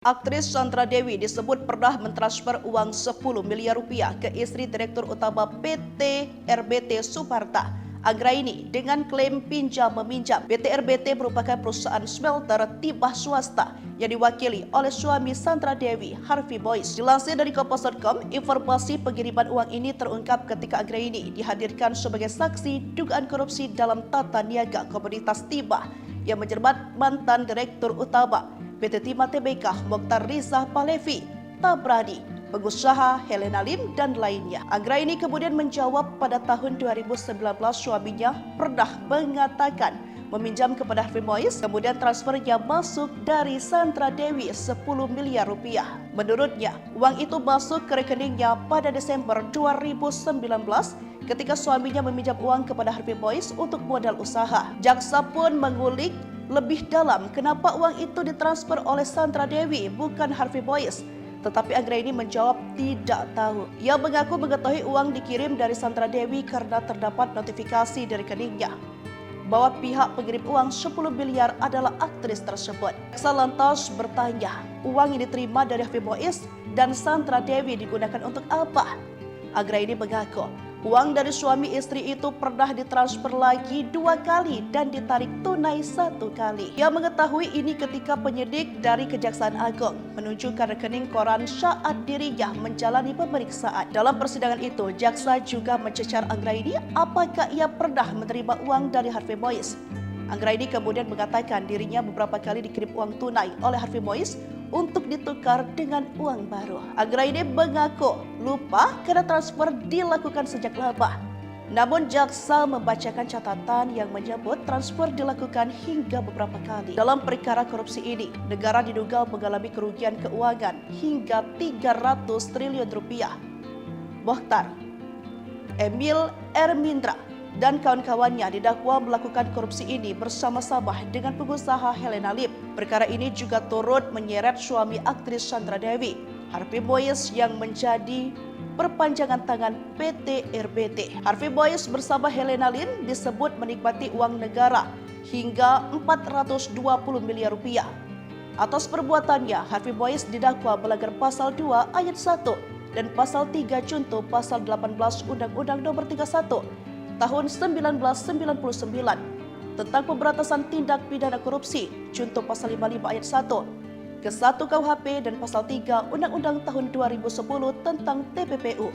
Aktris Sandra Dewi disebut pernah mentransfer uang 10 miliar rupiah ke istri Direktur Utama PT RBT Suparta, Anggraini, dengan klaim pinjam-meminjam. PT RBT merupakan perusahaan smelter timah swasta yang diwakili oleh suami Sandra Dewi, Harvey Boyce. Dilansir dari Kompas.com, informasi pengiriman uang ini terungkap ketika Anggraini dihadirkan sebagai saksi dugaan korupsi dalam tata niaga komoditas timah yang menjerat mantan Direktur Utama PT Timah Tbk Mokhtar Rizah Pahlevi, Tabrani, pengusaha Helena Lim, dan lainnya. Anggraini kemudian menjawab pada tahun 2019 suaminya pernah mengatakan meminjam kepada Harvey Boyce, kemudian transfernya masuk dari Sandra Dewi 10 miliar rupiah. Menurutnya, uang itu masuk ke rekeningnya pada Desember 2019 ketika suaminya meminjam uang kepada Harvey Boyce untuk modal usaha. Jaksa pun mengulik lebih dalam kenapa uang itu ditransfer oleh Sandra Dewi, bukan Harvey Boyce. Tetapi Anggraini menjawab tidak tahu. Ia mengaku mengetahui uang dikirim dari Sandra Dewi karena terdapat notifikasi dari rekeningnya bahwa pihak pengirim uang 10 miliar adalah aktris tersebut. Jaksa lantas bertanya, uang yang diterima dari Harvey Boyce dan Sandra Dewi digunakan untuk apa? Anggraini mengaku uang dari suami istri itu pernah ditransfer lagi 2 kali dan ditarik tunai 1 kali. Ia mengetahui ini ketika penyidik dari Kejaksaan Agung menunjukkan rekening koran saat dirinya menjalani pemeriksaan. Dalam persidangan itu, jaksa juga mencecar Anggraini apakah ia pernah menerima uang dari Harvey Boyce. Anggraini kemudian mengatakan dirinya beberapa kali dikirim uang tunai oleh Harvey Boyce untuk ditukar dengan uang baru. Anggraini mengaku lupa karena transfer dilakukan sejak lama. Namun jaksa membacakan catatan yang menyebut transfer dilakukan hingga beberapa kali. Dalam perkara korupsi ini, negara diduga mengalami kerugian keuangan hingga 300 triliun rupiah. Mokhtar, Emil Ermindra, dan kawan-kawannya didakwa melakukan korupsi ini bersama-sama dengan pengusaha Helena Lim. Perkara ini juga turut menyeret suami aktris Sandra Dewi, Harvey Boyce, yang menjadi perpanjangan tangan PT RBT. Harvey Boyce bersama Helena Lim disebut menikmati uang negara hingga 420 miliar rupiah. Atas perbuatannya, Harvey Boyce didakwa melanggar pasal 2 ayat 1 dan pasal 3 junto pasal 18 Undang-Undang Nomor 31 tahun 1999 tentang pemberantasan tindak pidana korupsi junto pasal 55 ayat 1 ke 1 KUHP dan pasal 3 Undang-Undang tahun 2010 tentang TPPU.